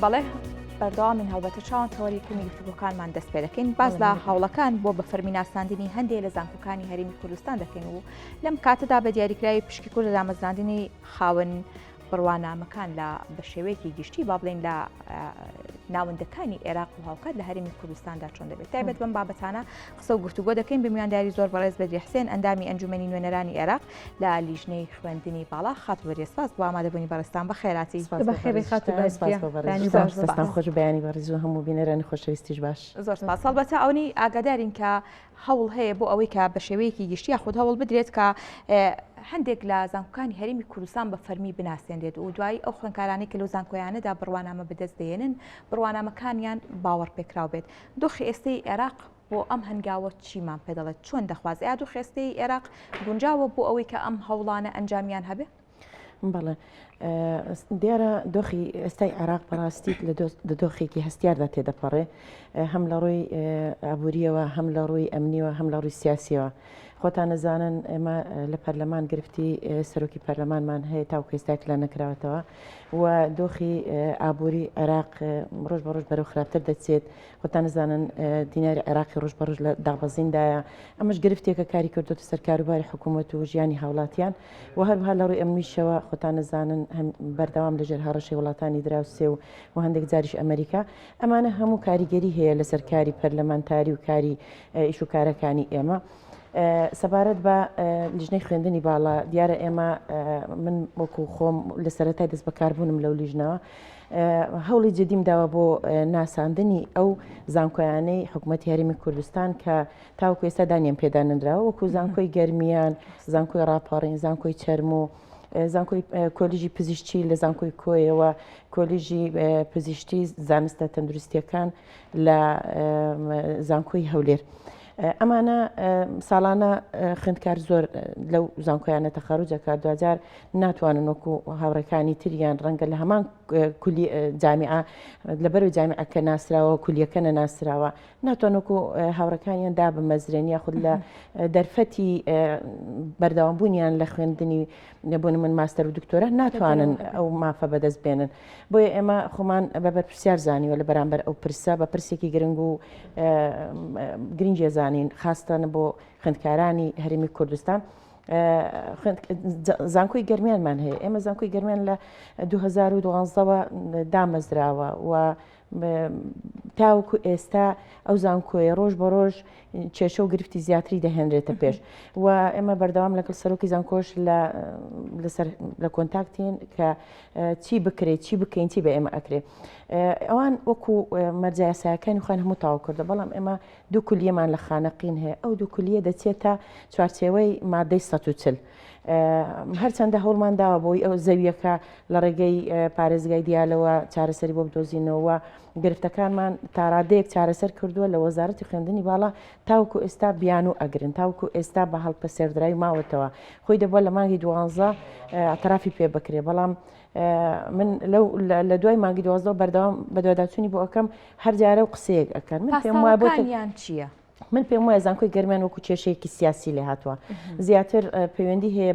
بەڵێ بەردەوامین هەڵبەتە چاوەڕێی گفتوگۆکانمان دەست پێ دەکەین باز لە هەوڵەکان بۆ بە فەرمیناساندنی هەندێک لە زانکۆکانی هەرێمی کوردستان دەکەین و لەم کاتەدا بە دیاریکراوی پشکی کورد لە دامەزراندنی خاوەن بڕوانامەکان لە بە شێوەیەکی گشتی با بڵێن لە ناوەندەکانی عێراق و هاوکات لە هەرێمی کوردستاندا چۆن دەبێت تایبەت بەم بابەتانە قسە و گفتوگۆ دەکەین بە میوانداری زۆر بەڕێز بەدری حسێن ئەندامی ئەنجومەنی نوێنەرانی عێراق لە لیژنەی خوێندنی باڵا خاتوبەری سپاس بۆ ئامادەبوونی بەڕێستان بەخێراتی دەستان خۆش بەیانی بەڕێز و هەموو بینەرانی خۆشەویستیش باش زۆر سپاس هەڵبەتە ئەوەی ئاگادارین کە هەوڵ هەیە بۆ ئەوەی کە بە شێوەیەکی گشتی خود هەوڵ بدرێت کە هەندێک لە زانکۆکانی هەرێمی کوردستان بە فەرمی بناسێنرێت و دوای ئەو خوێندکارانەی کە لەو زانکۆیانەدا بڕوانامە بەدەست دێنن بڕوانامەکانیان باوەڕ پێکراو بێت دۆخی ئێستەی عێراق بۆ ئەم هەنگاوە چیمان پێ دەڵێت چۆن دەخواست یا دۆخی ئێستەی عێراق گونجاوە بۆ ئەوەی کە ئەم هەوڵانە ئەنجامیان هەبێ؟ بەڵێ دیارە دۆخی ئێستای عێراق بەڕاستی لە دۆخێکی هەستیاردا تێدەپەڕێ هەم لە ڕووی ئابوووریەوە هەم لە ڕووی ئەمنیەوە هەم لە ڕووی سیاسیەوە خۆتان نەزانن ئێمە لە پەرلەمان گرفتی سەرۆکی پەرلەمانمان هەیە تاو کەستێک لە نەکراوەتەوە و دۆخی ئابووری عێراق ڕۆژ بە ڕۆژ بەرەو خراپتر دەچێت خۆتان نەزانن دیناری عێراقی ڕۆژ بە ڕۆژ لە داغبەزیندایە ئەمەش گرفتێکە کاری کردوتە سەر کاروباری حکوومەت و ژیانی هاوڵاتیان و هەروەها لە ڕووی ئەمنیشەوە خۆتان نەزانن بەردەوام لەژێر هەڕەشەی وڵاتانی دراوسێ و هەندێک جاریش ئەمریکا ئەمانە هەموو کاریگەری هەیە لەسەر کاری پەرلەمانتاری و کاری ئیشوکارەکانی ئێمە سەبارەت بە لیژنەی خوێندنی باڵا دیارە ئێمە من وەکو خۆم لە سەرەتای دەست بەکاربوونم لەو لیژنەوە هەوڵی جدیم داوە بۆ ناساندنی ئەو زانکۆیانەی حکوومەتی هەرێمی کوردستان کە تاوەکو ئێستا دانیان پێدانراوە وەکو زانکۆی گەرمیان زانکۆی ڕاپەڕین زانکۆی چەرمۆ زانکۆی کۆلیژی پزیشکی لە زانکۆی کۆیەوە کۆلیژی پزیشتی زانستە تەندروستیەکان لە زانکۆی هەولێر ئەمانە ساڵانە خوێندکار زۆر لەو زانکۆیانە تەخەڕوجەکە دوجار ناتوانن وەکو هاوڕێکانی تریان ڕەنگە لە هەمان جامیعە لەبەرەوەی جامیعەکە ناسراوە کولیەکە نەناسراوە ناتوان وەکو هاوڕەکانیان دا بمەزرێن یاخود لە دەرفەتی بەردەوامبوونیان لە خوێندنی نەبوون من ماستەر و دکتۆرە ناتوانن ئەو مافە بەدەست بێنن بۆیە ئێمە خۆمان بەبەر پرسیار زانیوە لە بەرامبەر ئەو پرسە بە پرسێکی گرنگ و گرنگی زانین خاستانە بۆ خوێندکارانی هەرێمی کوردستان زانکۆی گەرمیانمان هەیە ئێمە زانکۆی گەرمیان لە 2012ەوە دامەزراوە و تاوەکو ئێستا ئەو زانکۆیە ڕۆژ بە ڕۆژ کێشە و گرفتی زیاتری دەهێنرێتە پێش و ئێمە بەردەوام لەگەڵ سەرۆکی زانکۆش لە کۆنتاکتین کە چی بکرێت چی بکەین چی بە ئێمە ئەکرێت ئەوان وەکو مەرجە یاساییەکانی خۆیان هەموو تاوا کردە بەڵام ئێمە دوو کولیەمان لە خانەقین هەیە ئەو دوو کولیە دەچێتە چوارچێوەی مادەی 140 هەرچەندە هەوڵمان داوە بۆی ئەو زەویەکە لە ڕێگەی پارێزگای دیالەوە چارەسەری بۆ بدۆزینەوە گرفتەکانمان تاڕادەیەک چارەسەر کردووە لە وەزارەتی خوێندنی باڵا تاوکو ئێستا بیان و ئەگرن تاوکو ئێستا بە هەڵپە سێردراوی ماوەتەوە خۆی دەبووە لە مانگی 12 ئەتەرافی پێ بکرێ بەڵام من لە دوای مانگی 12 بەردەوام بە دواداچوونی بۆ ئەەکەم هەر جارە و قسەیەک ئەکەن من پێم وایە بۆتیان چییە؟ من پێم وایە زانکۆی گەرمیان وەکو کێشەیەکی سیاسی لێ هاتووە زیاتر پەیوەندی هەیە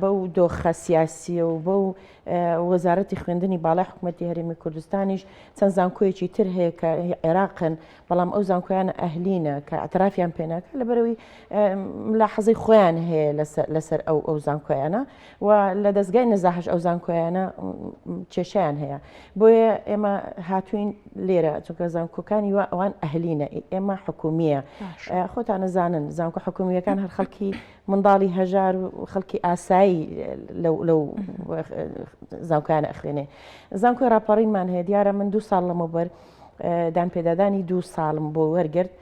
بەو دۆخە سیاسیە و بەو وەزارەتی خوێندنی باڵای حکوومەتی هەرێمی کوردستانیش چەند زانکۆیەکی تر هەیە کە عێراقن بەڵام ئەو زانکۆیانە ئەهلینە کە ئەترافیان پێناکە لەبەرەوەی ملاحەزەی خۆیان هەیە لەسەر ئەو زانکۆیانە و لە دەستگای نەزاحش ئەو زانکۆیانە کێشەیان هەیە بۆیە ئێمە هاتوین لێرە چونکە زانکۆکانی ئەوان ئەهلینە ئێمە حکومیە خۆتان نەزانن زانکۆ حکومیەکان هەر خەڵکی منداڵی هەژار و خەڵکی ئاسایی لەو زانکۆیانە ئەخوێنێ زانکۆی ڕاپەڕینمان هەیە دیارە من 2 ساڵ لەمەوبەر دانپێدادانی 2 ساڵم بۆ وەرگرت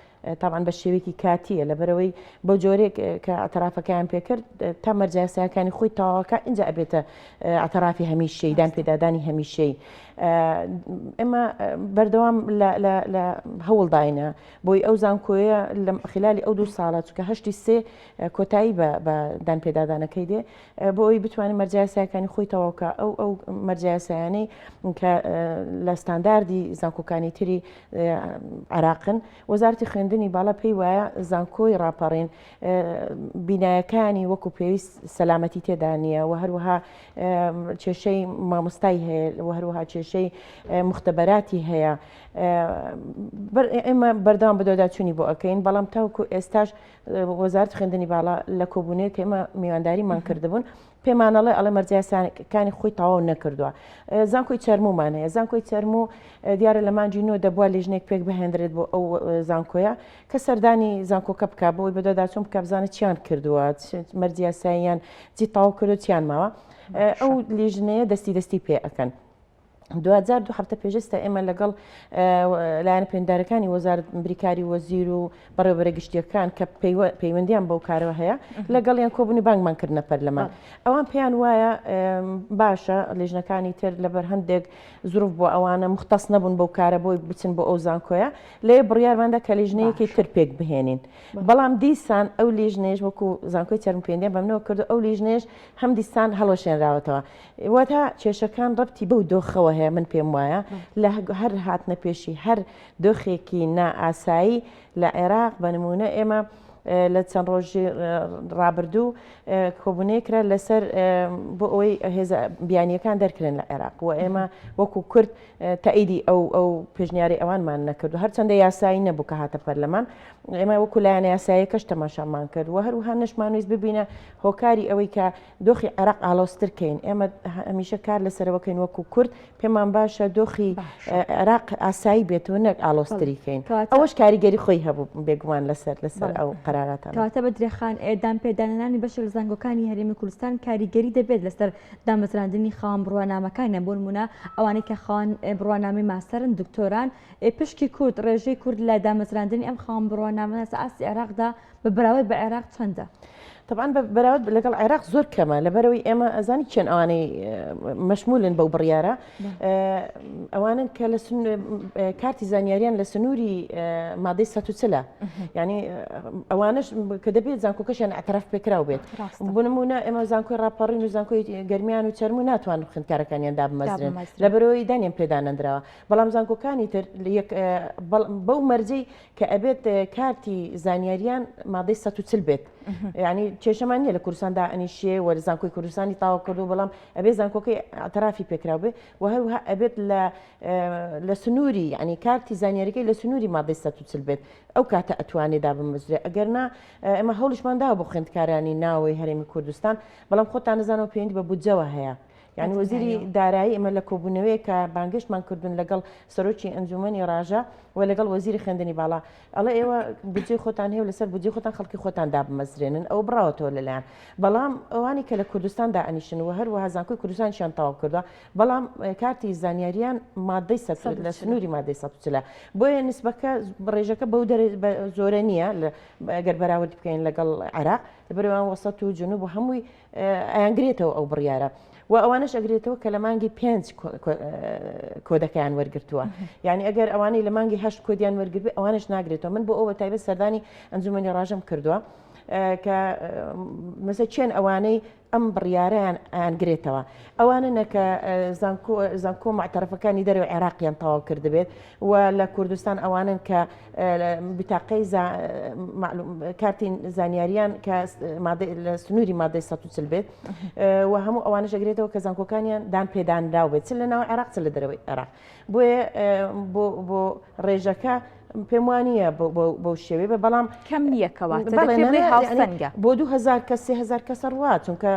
طبعاً بە شێوەیەکی کاتیە لەبەرەوەی بۆ جۆرێک کە ئەتەرافەکەیان پێکرد تا مەرجە یاساییەکانی خۆی تەواوەکە اینجا ئەبێتە ئەتەرافی هەمیشەی دانپێدادانی هەمیشەی ئێمە بەردەوام لە هەوڵداینە بۆی ئەو زانکۆیە لە خلالی ئەو 2 ساڵە چونکە 83 کۆتایی بە دانپێدادانەکەی دێ بۆ ئەوی بتوانین مەرجە یاساییەکانی خۆی تەواوکە ئەو مەرجە یاساییانەی کە لە ستانداردی زانکۆکانی تری عێراقن وەزارەتی خوێندنی خوێندنی باڵا پێی وایە زانکۆی ڕاپەڕین بینایەکانی وەکو پێویست سەلامەتی تێدا نییە و هەروەها کێشەی مامۆستای هەیە و هەروەها کێشەی مختبەراتی هەیە ئێمە بەردەوام بەدۆداچوونی بۆ ئەەکەین بەڵام تاوکو ئێستاش وەزارەت خوێندنی باڵا لە کۆبوونەیە کە ئێمە میوانداریمان کردبوون پێمانەڵێ ئەڵێ مەرجەیەسانەکانی خۆی تەواو نەکردووە زانکۆی چەرمومان هەیە زانکۆی چەرموو دیارە لە مانجی نۆ دەبووە لێژنێک پێک بهێنرێت بۆ ئەو زانکۆیە کە سەردانی زانکۆکە بک بۆی بەدۆداچوون بکە بزانێت چیان کردووە مەرجەیەساییان جی تاو کردو چیان ماوە ئەو لێژنەیە دەستی پێ ئەەکەن 2002 هەفتە پێشستا ئێمە لەگەڵ لایەنە پێندارەکانی وەزارەت بریکاری وەزیر و بەڕێوەبەرە گشتیەکان کە پەیوەندیان بەو کارەوە هەیە لەگەڵیان کۆبوونی بانگمان کردنە پەرلەمان ئەوان پێیان وایە باشە لێژنەکانی تر لەبەر هەندێک زروف بۆ ئەوانە مختص نەبوون بەو کارە بۆی بچن بۆ ئەو زانکۆیە لێ بڕیارماندا کە لێژنەیەکی تر پێک بهێنین بەڵام دیسان ئەو لێژنێژ وەکو زانکۆی چەرم پێندیان بەمنەوە کردو ئەو لێژنێژ هەم دیسان هەڵۆشێنراوەتەوە واتە کێشەکان ڕەبتی بەو دۆخەوە هەیە من پێم وایە لە هەر هاتنە پێشی هەر دۆخێکی نائاسایی لە عێراق بە نمونە ئێمە لە چەند ڕۆژی ڕابردوو کۆبوونەیەکرا لەسەر بۆ ئەوەی هێزە بیانیەکان دەرکرێن لە عێراق و ئێمە وەکو کورد تەئیدی ئەو پێشنیاری ئەوانمان نەکرد و هەرچەندە یاسایی نەبوو کە هاتە پەرلەمان ئێمە وەکو لایەنە یاساییەکەش تەماشامان کرد و هەروەها نەشمانویست ببینە هۆکاری ئەوەی کە دۆخی عێراق ئالۆسترکەین ئێمە هەمیشە کار لەسەرەوەکەین وەکو کورد پێمان باشە دۆخی عێراق ئاسایی بێتەوە نەک ئالۆستریکەین ئەوەش کاریگەری خۆی هەبوو بێگومان لەسەر ئەو کەواتە بە درێخان ئێدان پێدانانی بەش لە زانکۆکانی هەرێمی کوردستان کاریگەری دەبێت لەسەر دامەزراندنی خاوەن بڕوانامەکانیان بۆ نمونە ئەوانەی کە خاوەن بڕوانامی ماستەرن دکتۆران پشکی کورد ڕێژەی کورد لە دامەزراندنی ئەم خاوەن بڕوانامە لە ئاستی عێراقدا بە بەراورد بە عێراق چەندە؟ طبعا بەراورد لەگەڵ عێراق زۆر کەمە لەبەرەوەی ئێمە ئەزانی چەند ئەوانەی مەشمولن بەو بڕیارە ئەوانن کە لە کارتی زانیاریان لە سنووری مادەی 140 یعنی ئەوانش کە دەبێت زانکۆکەشیان ئەتراف پێکراو بێت بۆ نمونە ئێمە زانکۆی ڕاپەڕین و زانکۆی گەرمیان و چەرموو ناتوان خوێندکارەکانیان دابمەزرێن لەبەرەوەی دانیان پێدانەندراوە بەڵام زانکۆکانی تر بەو مەرجەی کە ئەبێت کارتی زانیاریان مادەی 140 بێت یعنی کێشەمان نیە لە کوردستاندا ئەنیشێ وەرە زانکۆی کوردستانی تاوا کردو بەڵام ئەبێت زانکۆکەی ئەترافی پێکراو بێ و هەروها ئەبێت لە سنووری ینی کارتی زانیاریەکەی لە سنووری مادەی 140 بێت ئەو کاتە ئەتوانێت دابمەزرێ ئەگەرنا ئێمە هەوڵشمانداوە بۆ خوێندکارانی ناوەی هەرێمی کوردستان بەڵام خۆتان نزانەوە پەیوەندی بە بودجەوە هەیە یعنی وەزیری دارایی ئمە لە کۆبوونەوەی کە بانگشتمان کردوون لەگەڵ سەرۆکی ئەنجومەنی ڕاژە و لەگەڵ وەزیری خوێندنی باڵا ئەڵێ ئێوە بودجەی خۆتان هەیە و لەسەر بودجەی خۆتان خەڵکی خۆتان دابمەزرێنن ئەو بڕاوەتەوە لەلایەن بەڵام ئەوانی کە لە کوردستاندا ئەنیشن و هەروەها زانکۆی کوردستانیان تەواو کردووە بەڵام کارتی زانیاریان مادەی لە سنووری مادەی 140 بۆیە نسبەکە ڕێژەکە بەو زۆرە نییە ئەگەر بەراورد بکەین لەگەڵ عێراق لەبەرەوەیان وەسەت و جنوب و هەمووی ئەیانگرێتەوە ئەو بڕیارە و ئەوانش ئەگرێتەوە کە لە مانگی 5 کۆدەکەیان وەرگرتووە یعنی ئەگەر ئەوانەی لە مانگی 8 کۆدیان وەرگرت ئەوانش ناگرێتەوە من بۆ ئەوە تایبەت سەردانی ئەنجومەنی ڕاژەم کردووە کە مەسە چێن ئەوانەی ئەم بڕیارەیان ئەیانگرێتەوە ئەوانە نەکە زانکۆ معتەرەفەکانی دەرەوە عێراقیان تەواو کردبێت و لە کوردستان ئەوانن کە بتاقەی کارتی زانیاریان کە لە سنووری مادەی 140 بێت و هەموو ئەوانش ئەگرێتەوە کە زانکۆکانیان دان پێدانراو بێت چ لە ناو عێراق چ لە دەرەوەی عێراق بۆیە بۆ ڕێژەکە پێم وانە بەو شێوێ بە بەڵام کەم نییە کەواتە بۆ 2000 کەس 3000 کەسە ڕوا چونکە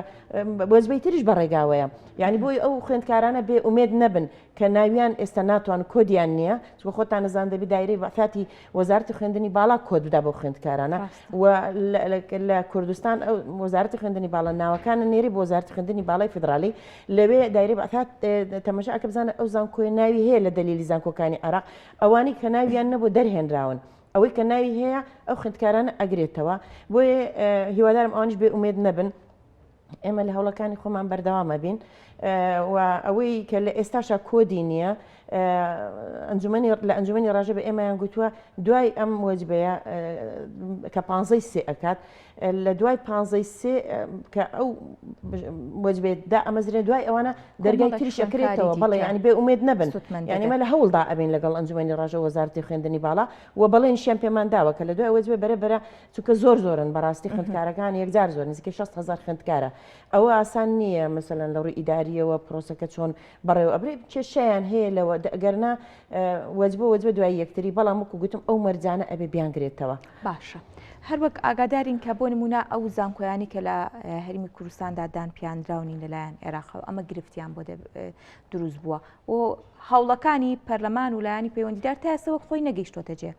بۆزبەی تریش بە ڕێگاوەیە یعنی بۆی ئەو خوێندکارانە بێ ئومێد نەبن کە ناویان ئێستا ناتوان کۆدیان نییە چکە خۆتان نەزان دەبی دایرەی بەفاتی وەزارەتی خوێندنی باڵا کۆدودا بۆ خوێندکارانە و لە کوردستان ئەو وەزارەتی خوێندنی باڵا ناوەکانە نێری بۆ وەزارەتی خوێندنی باڵای فدرالی لەوێ دایرەی بەفات تەماشاکە بزانە ئەو زانکۆی ناوی هەیە لە دەلیلی زانکۆکانی عێراق ئەوانی کە ناویان نەبوو دەرهێنراون ئەوەی کە ناوی هەیە ئەو خوێندکارانە ئەگرێتەوە بۆیە هیوادارم ئەوانش بێ ئومێد نەبن ئێمە لە هەوڵەکانی خۆمان بەردەوامە بین و ئەوەی کە لە ئێستاشا کۆدی نییە ئەنجومەنی ڕاژە بە ئێمەیان گوتووە دوای ئەم وەجبەیە کە 15 سێ ئەکات لە دوای 15 سێ کە ئەو وەجبێتدا ئەمەزرێ دوای ئەوانە دەرگای تریش ئەکرێتەوە بەڵێ ینی بێ ئومێد نەبن یعنی مە لە هەوڵدا ئەبین لەگەڵ ئەنجومەنی ڕاژە وەزارەتی خوێندنی باڵا و بەڵێنیشیان پێمان داوە کە لە دوای وەجبێ بەرەبەرە چونکە زۆرن بەڕاستی خوێندکارەکان یەکجار زۆر نزیکەی 6,000 خوێندکارە ئەوە ئاسان نییە مثلەن لە ڕووی ئیداریەوە پرۆسەکە چۆن بەڕێوە ئەبرێ کێشەیان هەیە لەوە ئەگەرنا وەجبە دوای یەکتری بەڵام وەکو گوتم ئەو مەرجانە ئەبێ بیانگرێتەوە باشە. هەروەک ئاگادارین کە بۆ نمونە ئەو زانکۆیانی کە لە هەرمی کوردستاندا دانپیانراونی لەلایەن عێراقەوە ئەمە گرفتیان بۆ دروست بووە و هەوڵەکانی پەرلەمان و لایانی پەیوەندیدار تا ئێستا خۆی نەگەیشتۆتە جێ.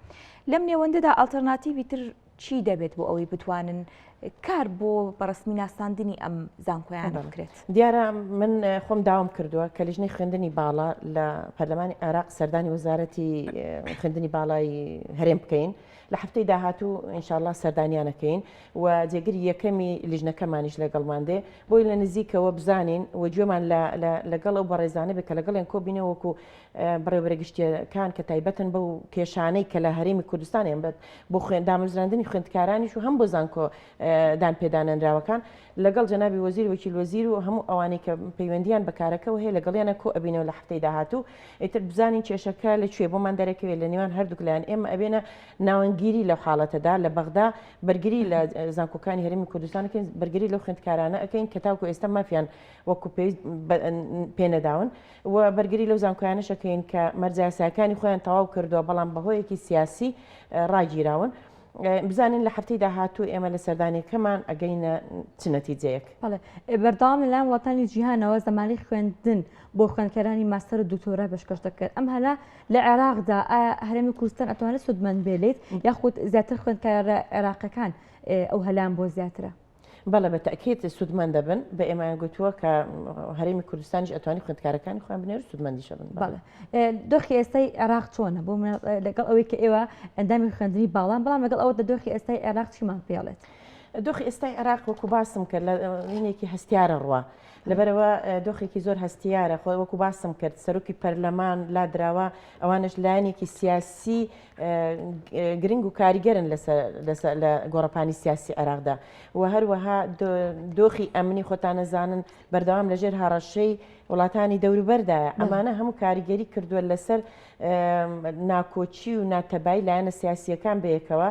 لەم نێوەندەدا ئالتەرناتیڤی تر چی دەبێت بۆ ئەوەی بتوانن کار بۆ بەڕسمی ناساندنی ئەم زانکۆیان بکرێت؟ دیارە من خۆم داوام کردووە کە لیژنەی خوێندنی باڵا لە پەرلەمانی عێراق سەردانی وەزارەتی خوێندنی باڵای هەرێم بکەین. لە هەفتەی داهاتوو ئینشاءالله سەردانیانەکەین و جێگیری یەکەمی لیژنەکەمانیش لەگەڵمان دێ بۆی لە نزیکەوە بزانین و گوێمان لەگەڵ ئەو بەڕێزانە بێت کە لەگەڵیان کۆبینەوە وەکو بەڕێوەبەرگشتیەکان کە تایبەتن بەو کێشانەی کە لە هەرێمی کوردستانیان بێت بۆ دامەزراندنی خوێندکارانیش و هەم بۆ زانکۆ دانپێدانەنراوەکان لەگەڵ جەنابی وەزیر وەکیل وەزیر و هەموو ئەوانەی کە پەیوەندیان بەکارەکەەوە هەیە لەگەڵیانە کۆ ئەبینەوە لە هەفتەی داهاتوو ئیتر بزانین کێشەکە لەکوێ بۆمان دەرەکەوێت لە نێوان هەردووک لایەن ئێمە ئەبێنە ناوەنگیری لەو حاڵەتەدا لە بەغدا بەرگری لە زانکۆکانی هەرێمی کوردستانەکەین بەرگری لەو خوێندکارانە ئەەکەین کە تاوکو ئێستا مافیان وەکو پێنەداون و بەرگری لەو زانکۆیانەشەکەین کە مەرجایاساکانی خۆیان تەواو کردووە بەڵام بەهۆیەکی سیاسی ڕاگیراون. بزانین لە هەفتەی داهاتوو ئێمە لە سەردانیەکەمان ئەگەینە چ نەتیجەیەک. بەردەوام لەلایەن وڵاتانی جیهانەوە زەمانی خوێندن بۆ خوێندکارانی ماستەر و دکتۆرا پێشکەش دەکرد. ئەم هەلا لە عێراقدا هەرێمی کوردستان ئەتوانێت سودمەند بێت یاخود زیاتر خوێندکارە عێراقەکان ئەو هەلان بۆ زیاترە؟ بەڵێ بە تەکیت سودمەند دەبن بە ئێمەیان گوتووە کە هەرێمی کوردستانیش ئەتوانی خوێندکارەکانی خۆیان بنێر سودمەندیشە بن. بەڵێ دۆخی ئێستای عێراق چۆنە بۆ لەگەڵ ئەوەی کە ئێوە ئەندامی خوێندنی باڵام بەڵام لەگەڵ ئەوە دۆخی ئێستای عێراق چیمان پێڵێت؟ دۆخی ئێستای عێراق وەکو باسم کرد لە هینێکی هەستیارە ڕوا لەبەرەوە دۆخێکی زۆر هەستیارە خۆی وەکو باسم کرد سەرۆکی پەرلەمان لادراوە ئەوانش لایەنێکی سیاسی گرنگ و کاریگەرن لە گۆڕەپانی سیاسی عێراقدا و هەروەها دۆخی ئەمنی خۆتانەزانن بەردەوام لەژێر هەڕەشەی وڵاتانی دەوروبەردایە ئەمانە هەموو کاریگەری کردووە لەسەر ناکۆچی و ناتەبای لایەنە سیاسیەکان بەیەکەوە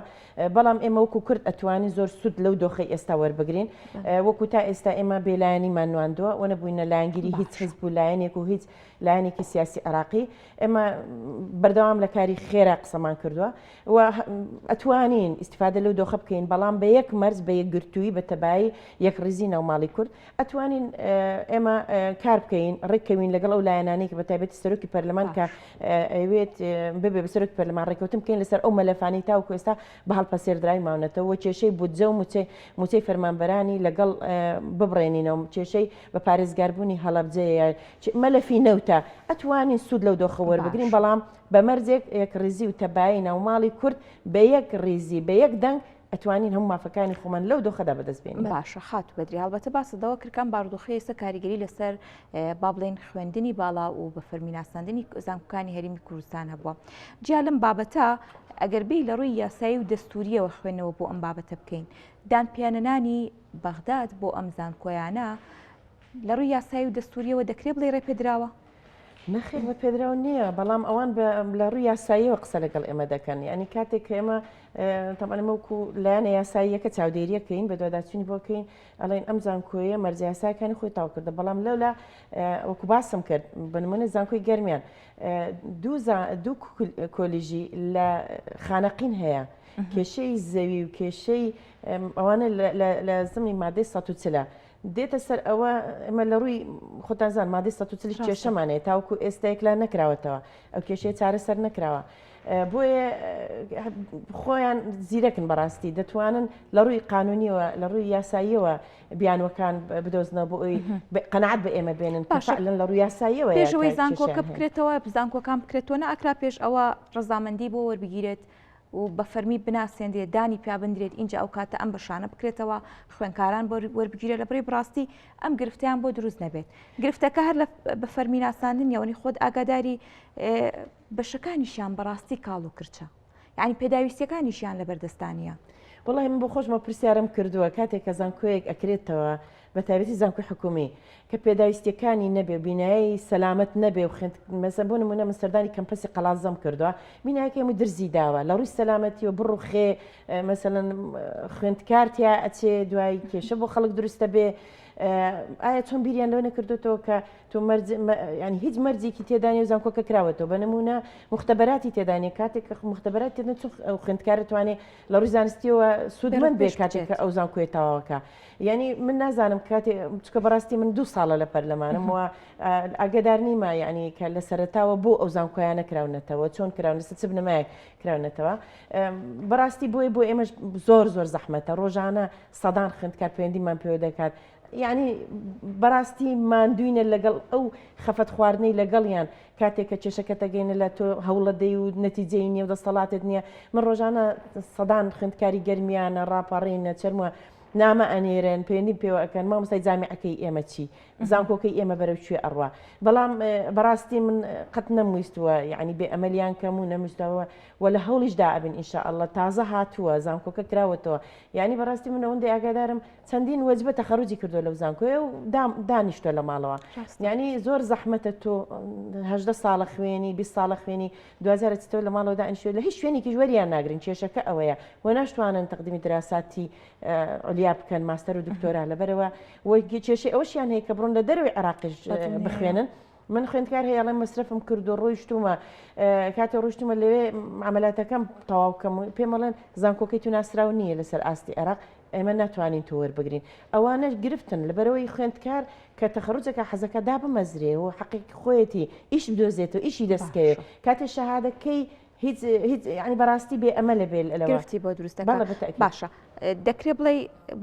بەڵام ئێمە وەکو کورد ئەتوانی زۆر سوود لەو دۆخی ئێستا وەربگرین وەکو تا ئێستا ئێمە بێلایەنیمان نواندووە و نەبووینە لایەنگیری هیچ حزب و لایەنێک و هیچ لایەنێکی سیاسی عێراقی ئێمە بەردەوام لە کاری خێرا قسەمان کردووە و ئەتوانین ئیسیفادە لەو دۆخە بکەین بەڵام بە یەک مەرج بە یەکگرتووی بە تەبایی یەک ڕیزی ناوماڵی کورد ئەتوانین ئێمە کار بکەین ڕێککەوین لەگەڵ ئەو لایەنانەی کە بە تایبەتی سەرۆکی پەرلەمان کە ئەوێت ببێ بە سەرۆکی پەرلەمان ڕێکەوتن بکەین لەسەر ئەو مەلەفانەی تاوەکو ئێستا بە هەڵپەسێردرای ماونەتەوە کێشەی بودجە و موچەی فەرمانبەرانی لەگەڵ ببڕێنینەوە کێشەی بە پارێزگاربوونی هەڵەبجەیە مەلەفی نەوتە ئەتوانین سوود لەو دۆخە وەربگرین بەڵام بە مەرجێک یەک ڕیزی و تەبایی ناوماڵی کورد بە یەک ڕیزی بە یەک دەنگ ئەتوانین هەموو مافەکانی خۆمان لەو دۆخەدا بەدەست بێنین. باشە خات بەدری هەڵبەتە باسەدەوە کردکان باردۆخی ئێستا کاریگەری لەسەر با بڵێن خوێندنی باڵا و بە فەرمی ناساندنی زانکۆکانی هەرێمی کوردستان هەبووە. جیا لەم بابەتە ئەگەر بێ لە ڕووی یاسایی و دەستوریەوە خوێنەوە بۆ ئەم بابەتە بکەین دانپیانەنانی بەغداد بۆ ئەم زانکۆیانە لە ڕووی یاسایی و دەستوریەوە دەکرێت بڵێ ڕێپێدراوە؟ نەخێر بە پێدراوە نییە بەڵام ئەوان لە ڕووی یاساییەوە قسە لەگەڵ ئێمە دەکەن ینی کاتێک کە ئێمە تەمەنەمەوەکو لایەنە یاساییەکە چاودێریەکەین بە دوواداچوونی بۆکەین ئەڵێن ئەم زانکۆیە مەرجیاساکانی خۆی تاو کردە بەڵام لەولا وەکو باسم کرد بنمونە زانکۆی گەرمیان دوو کۆلیژی لە خانەقین هەیە کێشەی زەوی و کێشەی ئەوانە لە زمانی مادەی 140 دێتە سەر ئەوە ئەمە لە ڕووی خۆتانزان مادەی 140 کێشەمانەیە تاوکو ئێستایەکلا نەکراوەتەوە ئەو کێشەیە چارەسەر نەکراوە بۆیە خۆیان زیرەکن بەڕاستی دەتوانن لە ڕووی قانونیەوە لە ڕووی یاساییەوە بیانوەکان بدۆزنەوە بۆ ئەوی قەنەعەت بە ئێمە بێنن فعلاً لە ڕووی یاساییەوە پێشەوەی زانکۆکە بکرێتەوە بزانکۆکان بکرێتەوە ئەکرا پێش ئەوە ڕەزامەندی بۆ وەربگیرێت و بە فەرمی بناسێندرێت دانی پیا بندرێت اینجا ئەو کاتە ئەم بەشانە بکرێتەوە خوێنکاران وەربگیرە لەبڕی بڕاستی ئەم گرفتیان بۆ دروست نەبێت گرفتەکە هەر بە فەرمی ناساندن یەوەنی خۆت ئاگاداری بەشەکانیشیان بەڕاستی کاڵ و کرچە یعنی پێداویستیەکانیشیان لە بەردەستانیە وڵی من بۆ خۆشمە پرسیارم کردووە کاتێک کە زانکۆیەک ئەکرێتەوە بە تایبەتی زانکۆی حکومی کە پێداویستیەکانی نەبێ بینایی سەلامەت نەبێ و مەسە بۆ نمونە من سەردانی کەمپەسی قەڵازەم کردووە بینایەکەی و درزی داوە لە ڕووی سەلامەتی و بڕ و خێ مەسەڵەن خوێندکارتیا ئەچێ دوای کێشە بۆ خەڵک دروستە بێ ئایا چۆن بیریان لەوە نەکردوێتەوە کە تۆ ینی هیچ مەرجێکی تێدانی و زانکۆکە کراوەتەوە بە نمونە مختبەراتی تێدانی کاتێک کە مختبەرات تێدن ئەو خوێندکارە توانێت لە ڕووی زانستیەوە سوودمەند بێ کاتێک ئەو زانکۆی تاواکە یعنی من نازانم کاتێ چکە بەڕاستی من 2 ساڵە لە پەرلەمانم وە ئاگدار نیمە ینی کە لە سەرتاوە بۆ ئەو زانکۆیانە کراونەتەوە چۆن کراون لەسەر چ بنەمایەک کراونەتەوە بەڕاستی بۆ ئێمەش زۆر زەحمەتە ڕۆژانە سەدان خوێندکار پەیوەندیمان پێوە دەکات یعنی بەڕاستی ماندوینە لەگەڵ ئەو خەفەت خواردنەی لەگەڵیان کاتێک کە کێشەکە تەگەینە لە تۆ هەوڵە دەی و نەتیجەی نییە و دەسەڵاتت نییە من ڕۆژانە سەدان خوێندکاری گەرمیانە ڕاپەڕینە چرمە نامە ئەنێرن پێنی پێوە ئەەکەن مامۆستای جامیعەکەی ئێمە چی زانکۆکەی ئێمە بەرەو کوێ ئەڕوا بەڵام بەڕاستی من قەت نەمویستووە یعنی بێ ئەمەلیان کەم و نەمویستەوە و لە هەوڵیشدا ئەبن ئینشاءالله تازە هاتووە زانکۆکە کراوەتەوە یعنی بەڕاستی من ئەوەندەی ئاگادارم چەندین وەجبە تەخەڕوجی کردو لەو زانکۆیە و دانیشتۆ لە ماڵەوە یعنی زۆر زەحمەتە تۆ 18 ساڵە خوێنی 20 ساڵە خوێنی 2010 لە ماڵەوە دانیشتۆ لە هیچ شوێنێکی وەریان ناگرن کێشەکە ئەوەیە و ناشتوانن تەقدیمی دراساتی ئۆلیا بکەن ماستەر و دکتۆرا لەبەرەوە وەی کێشەی ئەوەشیان هەیە کە بڕۆن لە دەروی عێراقیش بخوێنن من خوێندکار هەیەڵێ مەسرفم کرد و ڕۆیشتومە کاتە ڕۆشتومە لەوێ عملاتەکەم تەواوکەم پێمەڵێن زانکۆکەی تو ناسراو نییە لەسەر ئاستی عێراق ئێمە ناتوانین تۆ وەربگرین ئەوانە گرفتن لەبەرەوەی خوێندکار کە تەخەڕوجەکە حەزەکە دابمەزرێ و حەقیقی خۆیەتی ئیش بدۆزێتەوە ئیشی دەستکەوێت کاتێ شەهادەکەی هیچ ینی بەڕاستی بێ ئەمە لە بێل گرفتی بۆ دروستەکە باشە دەکرێت بڵێ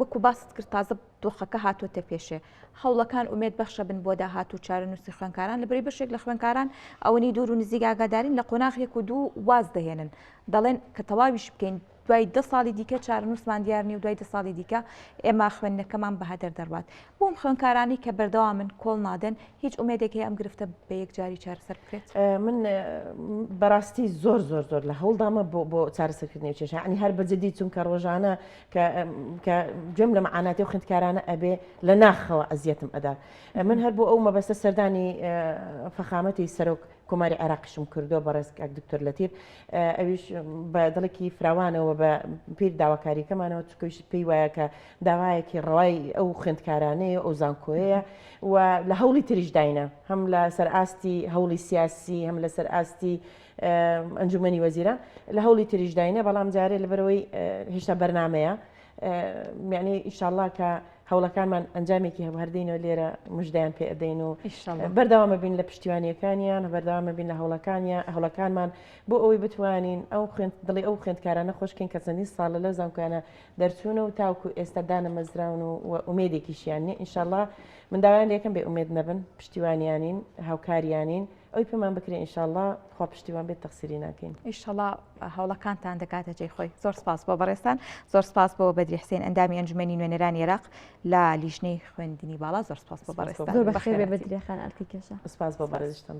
وەکو باست کرد تازە دۆخەکە هاتووەتە پێشێ هەوڵەکان ئومێد بەخشە بن بۆ داهاتوو چارەنووسی خوێنکاران لەبەری بەشێک لە خوێنکاران ئەوەی دوور و نزیک ئاگادارین لە قۆناغێک و دوو واز دەهێنن دەڵێن کە تەواویش بکەین دوای 10 ساڵی دیکە چارەنووسمان دیارنی و دوای 10 ساڵی دیکە ئێمە خوێندنەکەمان بەهەدەر دەڕوات بۆم خوێنکارانی کە بەردەوا من کۆڵ نادەن هیچ ئومێدێکی ئەم گرفتە بە یەکجاری چارەسەر بکرێت من بەڕاستی زۆر لە هەوڵدامە بۆ چارەسەرکردنی کێشە ینی هەر بەجددی چونکە ڕۆژانە کە گوێم لە معاناتی و خوێندکارانە ئەبێ لە ناخەوە ئەزیەتم ئەدا من هەر بۆ ئەو مەبەستە سەردانی فەخامەتی سەرۆک کۆماری عێراقیشم کردو بەڕێز دکتۆر لەتیف ئەویش بە دڵێکی فراوانەوە بە پیر داواکاریەکەمانەوە چکەویش پێی وایە کە داوایەکی ڕەوای ئەو خوێندکارانەیە ئەو زانکۆیە و لە هەوڵی تریش داینە هەم لە سەر ئاستی هەوڵی سیاسی هەم لە سەر ئاستی ئەنجومەنی وەزیران لە هەوڵی تریش داینە بەڵام جارێ لەبەرەوەی هێشتا بەرنامەیە یعنی ئیشاءالله کە هەوڵەکانمان ئەنجامێکی هەبهردینەوە لێرە مژدایان پێ ئەدەین و بەردەوامە بین لە پشتیوانیەکانیان بەردەوامە بین لە هەوڵەکانمان بۆ ئەوەی بتوانین دڵی ئەو خوێندکارانە خۆشکەین کە چەندین ساڵە لە زانکۆیانە دەرچوونە و تاوکو ئێستا دانەمەزراون و ئومێدێکیشیان نیە ئینشاءالله من داوایان لێکم بێ ئومێد نەبن پشتیوانیانین هاوکاریانین ئەوی پێمان بکرێن ئینشاءالله خوا پشتیوان بێت تەقسیری ناکەین ئینشاءالله هەوڵەکانتان دەکاتە جێی خۆی زۆر سپاس بۆ بەڕێستان زۆر سپاس بۆ بەدری حسێن ئەندامی ئەنجومەنی نوێنەرانی عێراق لە لیژنەی خوێندنی باڵا زۆر سپاس بۆ بەڕێستان زۆر بەخێر بێ بەدری خان ئەلکی کێشە سپاس بۆ بەڕێزشتن